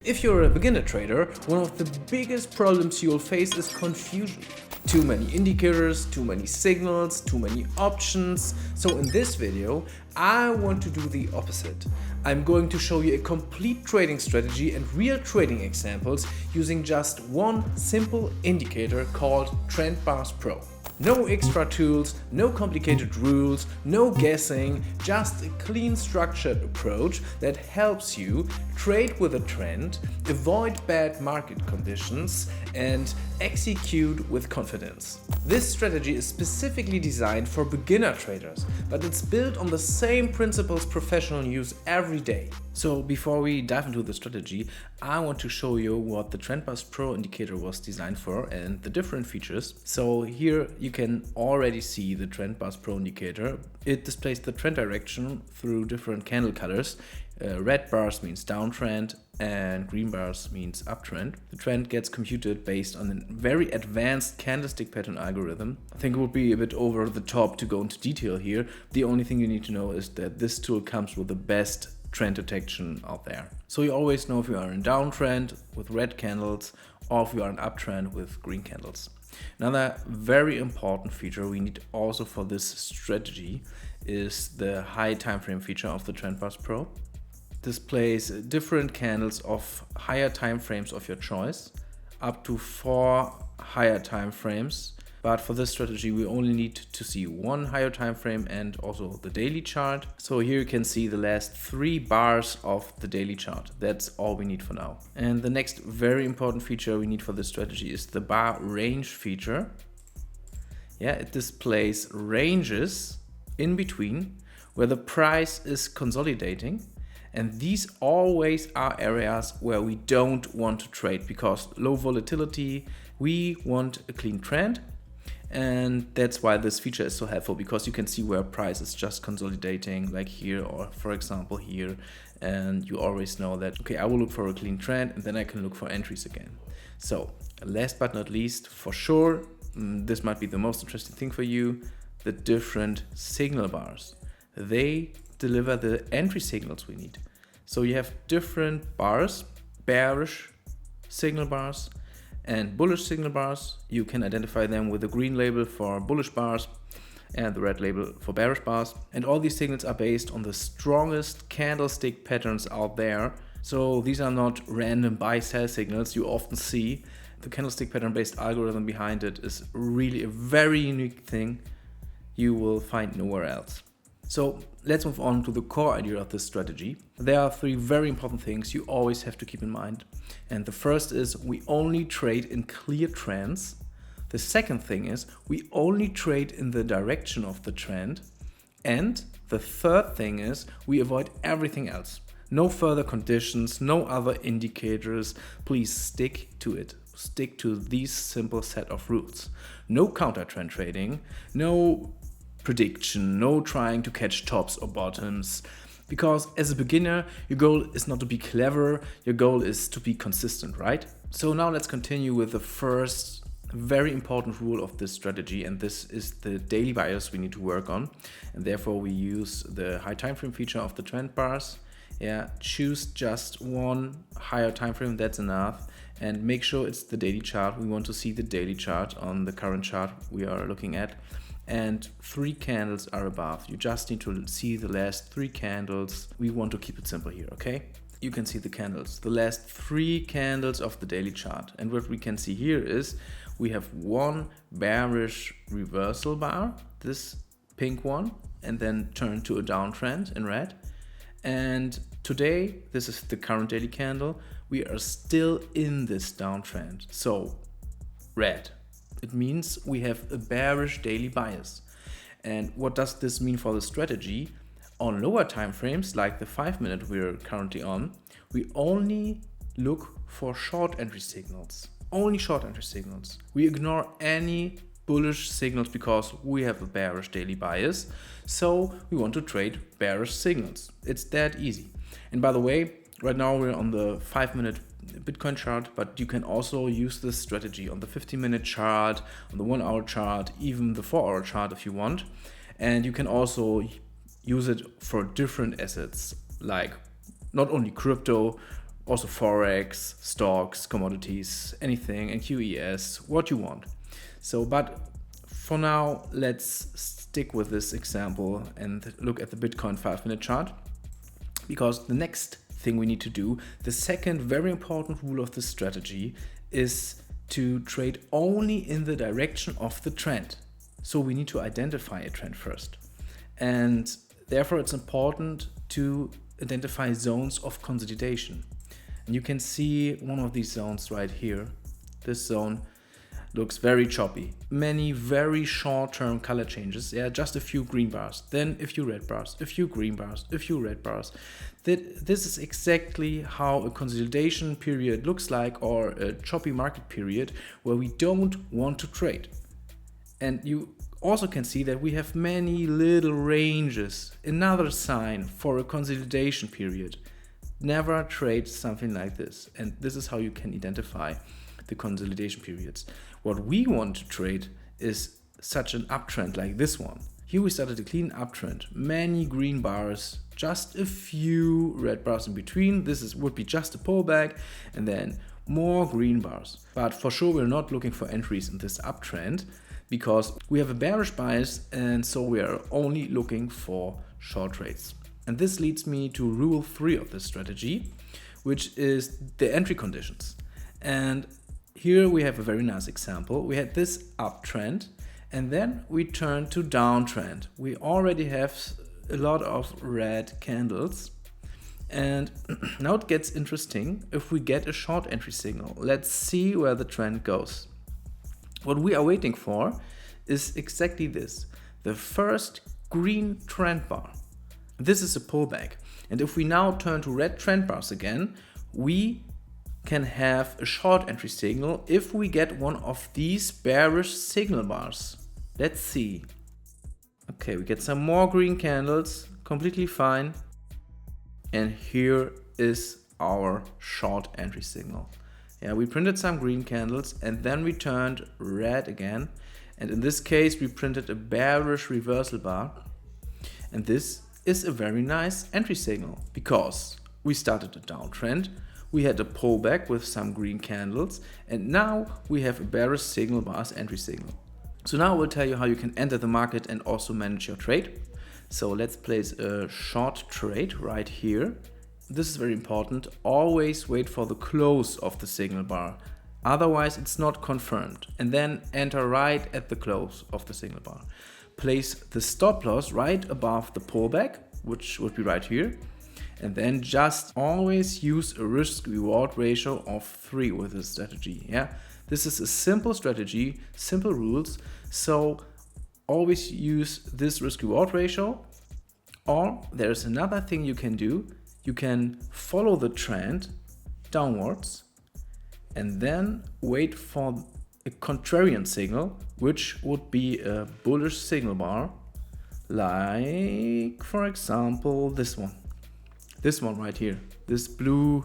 If you're a beginner trader, one of the biggest problems you'll face is confusion. Too many indicators, too many signals, too many options. So in this video, I want to do the opposite. I'm going to show you a complete trading strategy and real trading examples using just one simple indicator called Trend Bars Pro. No extra tools, no complicated rules, no guessing, just a clean structured approach that helps you trade with a trend, avoid bad market conditions, and execute with confidence. This strategy is specifically designed for beginner traders, but it's built on the same principles professionals use every day. So before we dive into the strategy, I want to show you what the Trend Bars Pro indicator was designed for and the different features. So here you can already see the Trend Bars Pro indicator. It displays the trend direction through different candle colors. Red bars means downtrend and green bars means uptrend. The trend gets computed based on a very advanced candlestick pattern algorithm. I think it would be a bit over the top to go into detail here. The only thing you need to know is that this tool comes with the best trend detection out there. So you always know if you are in downtrend with red candles or if you are in uptrend with green candles. Another very important feature we need also for this strategy is the high time frame feature of the Trend Bars Pro. Displays different candles of higher time frames of your choice, up to 4 higher time frames. But for this strategy, we only need to see one higher time frame and also the daily chart. So here you can see the last 3 bars of the daily chart. That's all we need for now. And the next very important feature we need for this strategy is the bar range feature. Yeah, it displays ranges in between where the price is consolidating. And these always are areas where we don't want to trade because low volatility, we want a clean trend. And that's why this feature is so helpful, because you can see where price is just consolidating, like here or for example here, and you always know that, okay, I will look for a clean trend and then I can look for entries again. So last but not least, for sure, this might be the most interesting thing for you, the different signal bars. They deliver the entry signals we need. So you have different bars, bearish signal bars and bullish signal bars. You can identify them with the green label for bullish bars and the red label for bearish bars. And all these signals are based on the strongest candlestick patterns out there. So these are not random buy-sell signals you often see. The candlestick pattern based algorithm behind it is really a very unique thing you will find nowhere else. So let's move on to the core idea of this strategy. There are 3 very important things you always have to keep in mind. And the first is we only trade in clear trends. The second thing is we only trade in the direction of the trend. And the third thing is we avoid everything else. No further conditions, no other indicators. Please stick to it. Stick to these simple set of rules. No counter trend trading, no prediction, no trying to catch tops or bottoms, because as a beginner your goal is not to be clever, your goal is to be consistent, right? So now let's continue with the first very important rule of this strategy, and this is the daily bias we need to work on, and therefore we use the high time frame feature of the trend bars. Choose just one higher time frame, that's enough, and make sure it's the daily chart. We want to see the daily chart on the current chart we are looking at. And 3 candles are above. You just need to see the last 3 candles. We want to keep it simple here, okay? You can see the candles, the last 3 candles of the daily chart. And what we can see here is we have one bearish reversal bar, this pink one, and then turn to a downtrend in red. And today, this is the current daily candle, we are still in this downtrend. So red. It means we have a bearish daily bias. And what does this mean for the strategy? On lower time frames, like the 5-minute we're currently on, we only look for short entry signals. Only short entry signals. We ignore any bullish signals because we have a bearish daily bias. So we want to trade bearish signals. It's that easy. And by the way, right now we're on the 5-minute Bitcoin chart, but you can also use this strategy on the 15-minute chart, on the 1-hour chart, even the 4-hour chart if you want. And you can also use it for different assets, like not only crypto, Also Forex, stocks, commodities, anything, and QES, what you want. So, but for now, let's stick with this example and look at the Bitcoin 5-minute chart, because the next thing we need to do, the second very important rule of this strategy, is to trade only in the direction of the trend. So we need to identify a trend first. And therefore it's important to identify zones of consolidation. And you can see one of these zones right here. This zone looks very choppy. Many very short-term color changes. Yeah, just a few green bars, then a few red bars, a few green bars, a few red bars. This is exactly how a consolidation period looks like, or a choppy market period where we don't want to trade. And you also can see that we have many little ranges. Another sign for a consolidation period. Never trade something like this. And this is how you can identify the consolidation periods. What we want to trade is such an uptrend like this one. Here we started a clean uptrend, many green bars, just a few red bars in between. This would be just a pullback, and then more green bars. But for sure we're not looking for entries in this uptrend, because we have a bearish bias, and so we are only looking for short trades. And this leads me to rule 3 of this strategy, which is the entry conditions. And here we have a very nice example. We had this uptrend, and then we turned to downtrend. We already have a lot of red candles. And now it gets interesting if we get a short entry signal. Let's see where the trend goes. What we are waiting for is exactly this, the first green trend bar. This is a pullback. And if we now turn to red trend bars again, we can have a short entry signal if we get one of these bearish signal bars. Let's see. Okay, we get some more green candles, completely fine. And here is our short entry signal. Yeah, we printed some green candles and then we turned red again. And in this case, we printed a bearish reversal bar. And this is a very nice entry signal because we started a downtrend. We had a pullback with some green candles, and now we have a bearish signal bar as entry signal. So now I will tell you how you can enter the market and also manage your trade. So let's place a short trade right here. This is very important. Always wait for the close of the signal bar. Otherwise it's not confirmed. And then enter right at the close of the signal bar. Place the stop loss right above the pullback, which would be right here. And then just always use a risk-reward ratio of 3 with this strategy. Yeah, this is a simple strategy, simple rules. So always use this risk-reward ratio. Or there's another thing you can do. You can follow the trend downwards and then wait for a contrarian signal, which would be a bullish signal bar, like for example this one. This one right here, this blue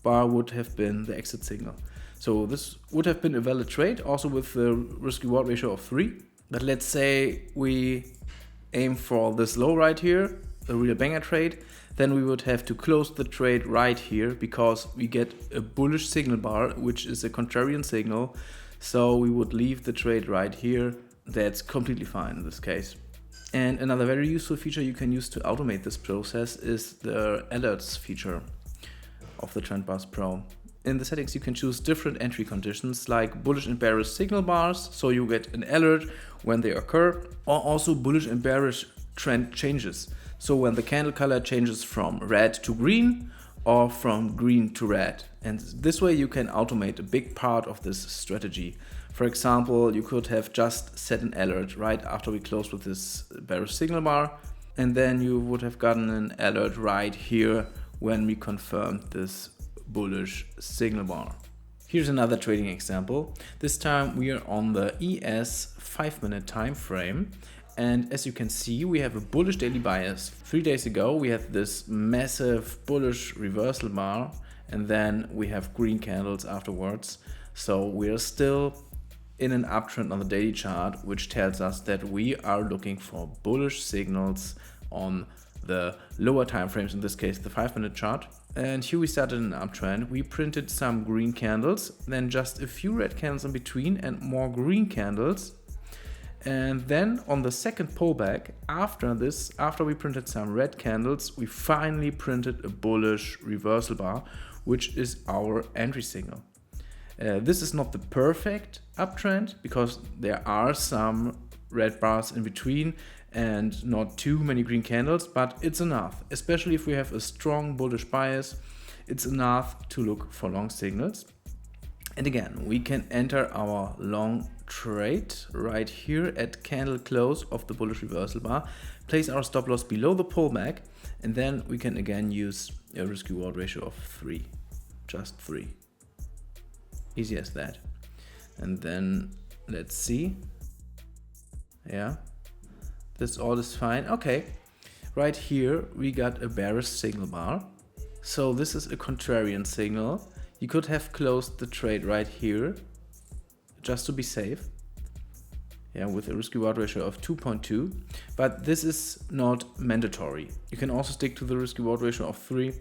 bar would have been the exit signal. So this would have been a valid trade, also with the risk-reward ratio of 3. But let's say we aim for this low right here, a real banger trade, then we would have to close the trade right here because we get a bullish signal bar, which is a contrarian signal. So we would leave the trade right here. That's completely fine in this case. And another very useful feature you can use to automate this process is the alerts feature of the Trendbars Pro. In the settings you can choose different entry conditions like bullish and bearish signal bars, so you get an alert when they occur, or also bullish and bearish trend changes. So when the candle color changes from red to green or from green to red. And this way you can automate a big part of this strategy. For example, you could have just set an alert right after we closed with this bearish signal bar, and then you would have gotten an alert right here when we confirmed this bullish signal bar. Here's another trading example. This time we are on the ES 5-minute time frame. And as you can see, we have a bullish daily bias. 3 days ago, we had this massive bullish reversal bar, and then we have green candles afterwards. So we are still in an uptrend on the daily chart, which tells us that we are looking for bullish signals on the lower time frames, in this case the 5-minute chart. And here we started an uptrend. We printed some green candles, then just a few red candles in between and more green candles. And then on the second pullback, after we printed some red candles, we finally printed a bullish reversal bar, which is our entry signal. This is not the perfect uptrend because there are some red bars in between and not too many green candles, but it's enough, especially if we have a strong bullish bias. It's enough to look for long signals. And again, we can enter our long trade right here at candle close of the bullish reversal bar, place our stop loss below the pullback, and then we can again use a risk reward ratio of 3, just 3. Easy as that. And then let's see. Yeah, this all is fine. Okay, right here we got a bearish signal bar. So this is a contrarian signal. You could have closed the trade right here just to be safe. Yeah, with a risk reward ratio of 2.2, but this is not mandatory. You can also stick to the risk reward ratio of 3,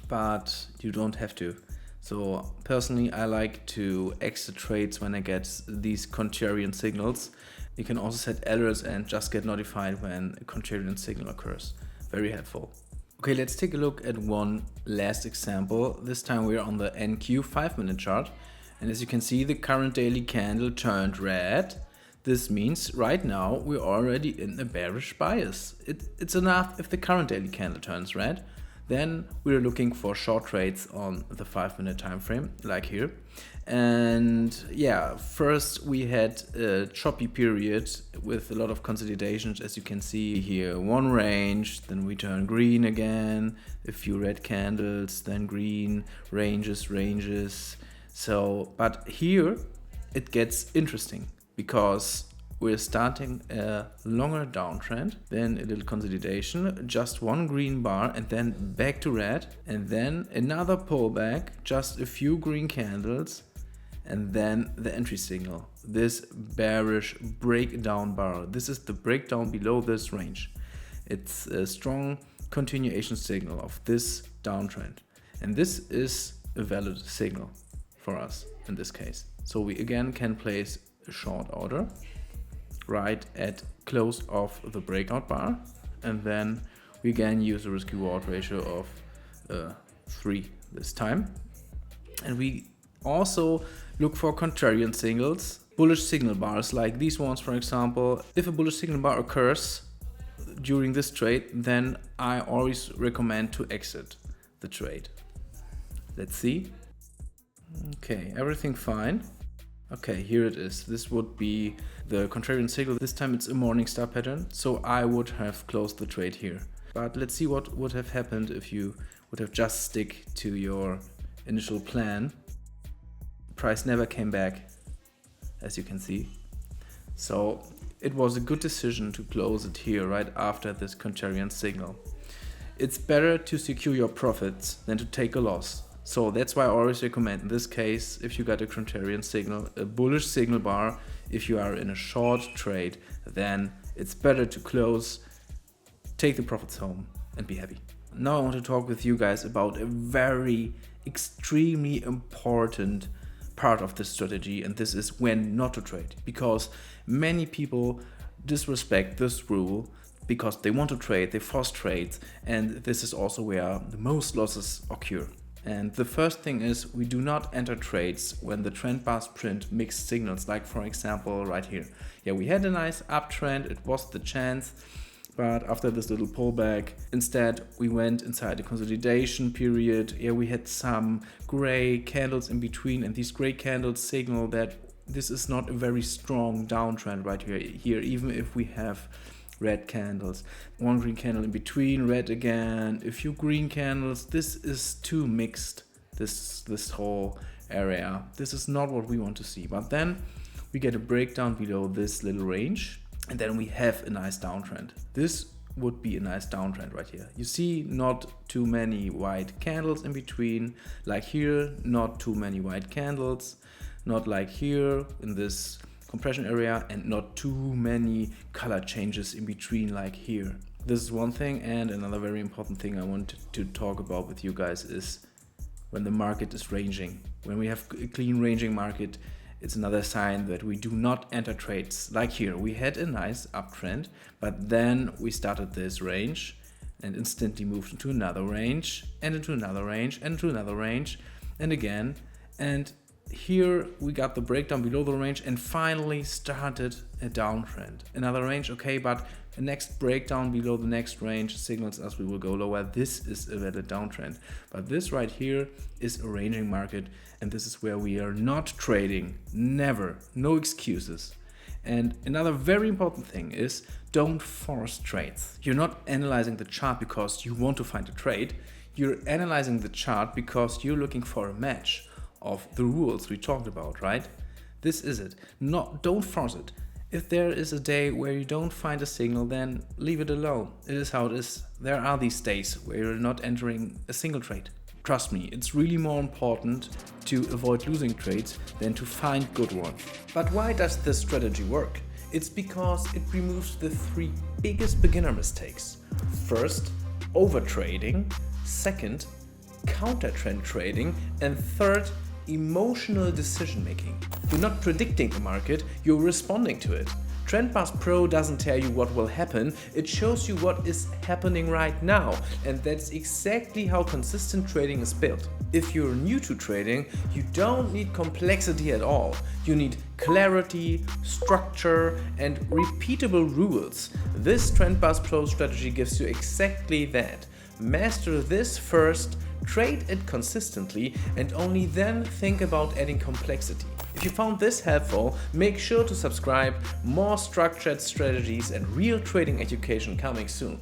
but you don't have to. So personally, I like to exit trades when I get these contrarian signals. You can also set alerts and just get notified when a contrarian signal occurs. Very helpful. Okay, let's take a look at one last example. This time we're on the NQ 5-minute chart. And as you can see, the current daily candle turned red. This means right now we're already in a bearish bias. It's enough if the current daily candle turns red. Then we're looking for short trades on the 5-minute time frame, like here. And yeah, first we had a choppy period with a lot of consolidations, as you can see here. One range, then we turn green again, a few red candles, then green, ranges. So, but here it gets interesting because we're starting a longer downtrend, then a little consolidation, just one green bar and then back to red, and then another pullback, just a few green candles, and then the entry signal, this bearish breakdown bar. This is the breakdown below this range. It's a strong continuation signal of this downtrend, and this is a valid signal for us in this case. So we again can place a short order right at close of the breakout bar, and then we again use a risk reward ratio of 3 this time. And we also look for contrarian signals, bullish signal bars like these ones, for example. If a bullish signal bar occurs during this trade, then I always recommend to exit the trade. Let's see. Okay, everything fine. Okay, here it is. This would be the contrarian signal. This time it's a morning star pattern, so I would have closed the trade here. But let's see what would have happened if you would have just stick to your initial plan. Price never came back, as you can see. So it was a good decision to close it here right after this contrarian signal. It's better to secure your profits than to take a loss. So that's why I always recommend in this case, if you got a contrarian signal, a bullish signal bar, if you are in a short trade, then it's better to close, take the profits home and be happy. Now I want to talk with you guys about a very extremely important part of this strategy, and this is when not to trade, because many people disrespect this rule because they want to trade, they force trades, and this is also where the most losses occur. And the first thing is, we do not enter trades when the trend bars print mixed signals, like for example right here. Yeah, we had a nice uptrend, it was the chance, but after this little pullback, instead we went inside a consolidation period. Yeah, we had some gray candles in between, and these gray candles signal that this is not a very strong downtrend right here, even if we have red candles, one green candle in between, red again, a few green candles. This is too mixed, this whole area. This is not what we want to see. But then we get a breakdown below this little range, and then we have a nice downtrend. This would be a nice downtrend right here. You see not too many white candles in between, like here, not too many white candles, not like here in this compression area, and not too many color changes in between like here. This is one thing, and another very important thing I want to talk about with you guys is when the market is ranging. When we have a clean ranging market, it's another sign that we do not enter trades. Like here, we had a nice uptrend, but then we started this range and instantly moved into another range and into another range and into another range and again. And here we got the breakdown below the range and finally started a downtrend. Another range, okay, but a next breakdown below the next range signals us we will go lower. This is a valid downtrend. But this right here is a ranging market, and this is where we are not trading. Never. No excuses. And another very important thing is don't force trades. You're not analyzing the chart because you want to find a trade. You're analyzing the chart because you're looking for a match of the rules we talked about, right? This is it. Don't force it. If there is a day where you don't find a signal, then leave it alone. It is how it is. There are these days where you're not entering a single trade. Trust me, it's really more important to avoid losing trades than to find good ones. But why does this strategy work? It's because it removes the 3 biggest beginner mistakes. First, overtrading. Second, counter-trend trading. And third, emotional decision making. You're not predicting the market, you're responding to it. TrendBuzz Pro doesn't tell you what will happen, it shows you what is happening right now, and that's exactly how consistent trading is built. If you're new to trading, you don't need complexity at all. You need clarity, structure, and repeatable rules. This TrendBuzz Pro strategy gives you exactly that. Master this first, trade it consistently, and only then think about adding complexity. If you found this helpful, make sure to subscribe. More structured strategies and real trading education coming soon.